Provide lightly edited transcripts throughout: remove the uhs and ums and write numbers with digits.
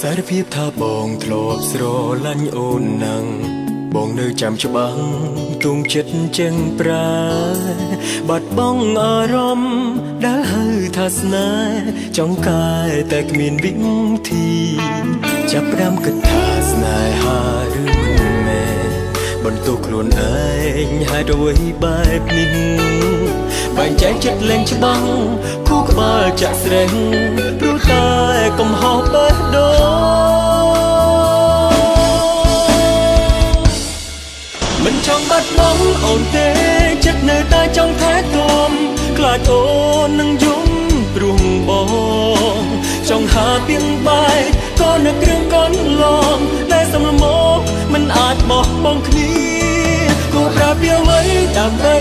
សារភាពថាបងធ្លាប់ស្រឡាញ់អូននឹងបងនៅចាំច្បាស់ទុំចិត្តចឹងប្រាបាត់បង់អារម្មណ៍ដែលហៅថាស្នេហ៍ចង់កាយតែគ្មានវិធីចាប់ផ្ដើមគិតថាស្នេហាឬមិនមែនបន្ទោសខ្លួនឯងហេតុអ្វីបែបនេះបែងចែកចិត្តលែងច្បាស់គូក្បាលចាក់ស្រេះព្រោះតែកំហុសបេះដូងមិនចង់បាត់បង់អូនទេចិត្តនៅតែចង់ថែទាំខ្លាចអូននឹងយំព្រោះបងចង់ហាទៀងបាយក៏នឹករឿងកូនឡងតែសំលមកមិនអាចបោះបង់គ្នាគូប្រាប់វាໄว้ដើម្បី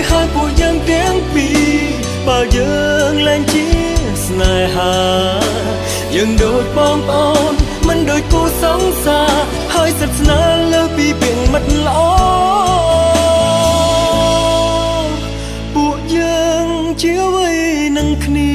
ឲ្យពួកយើងទាំងពីរបើយើងលែងជាស្នេហាយើងដូចបងប្អូនមិនដូចគូសង្សារហើយសិទ្ធស្នាលើពីពាក្យមិត្តល្អពួកយើងជាអ្វីនឹងគ្នា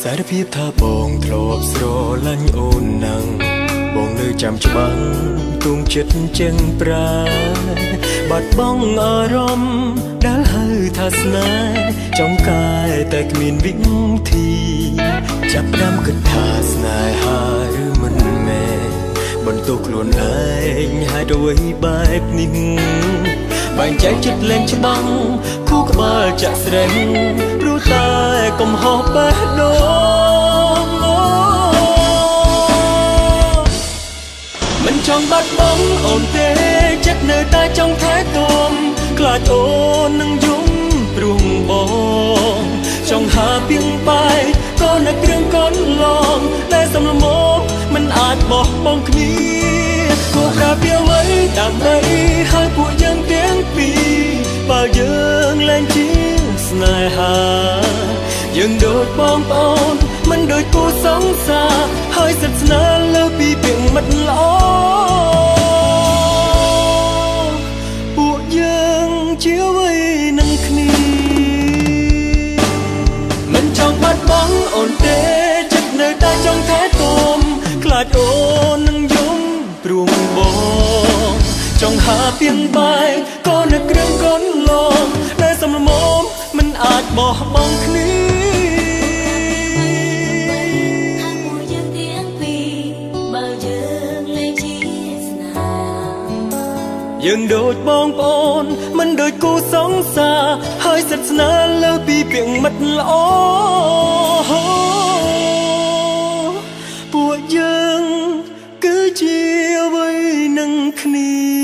សារភាពថាបងធ្លាប់ស្រឡាញ់អូននឹងបងនៅចាំច្បាស់ទុំចិត្តចឹងប្រាបាត់បង់អារម្មណ៍ដែលហៅថាស្នេហ៍ចង់កាយតែគ្មានវិធីចាប់ផ្ដើមគិតថាស្នេហាឬមិនមែនបន្ទោសខ្លួនឯងហេតុអ្វីបែបនេះបែងចែកចិត្តលែងច្បាស់គូក្បាលចាក់ស្រេះព្រោះតែកំហុសបេះដូងមិនចង់បាត់បង់អូនទេចិត្តនៅតែចង់ថែទាំខ្លាចអូននឹងយំព្រោះបងចង់ហាទៀងបាយក៏នឹករឿងកូនឡងតែសំលមកមិនអាចបោះបង់គ្នាគូប្រាប់វាໄว้ដើម្បីឲ្យពួកយើងទាំងពីរបើយើងលែងជាស្នេហាយើងដូចបងប្អូនមិនដូចគូសង្សារហើយសិទ្ធស្នាលើពីពាក្យមិត្តល្អពួកយើងជាអ្វីនឹងគ្នាមិនចង់បាត់បង់អូនទេចិត្តនៅតែចង់ថែទាំខ្លាចអូននឹងយំព្រោះបងចង់ហាទៀងបាយក៏នឹករឿងកូនឡងតែសំលមកមិនអាចបោះបង់គ្នាយើងដូចបងប្អូនមិនដូចគូសង្សារហើយសិទ្ធស្នាលើពីពាក្យមិត្តល្អពួកយើងគឺជាអ្វីនឹងគ្នា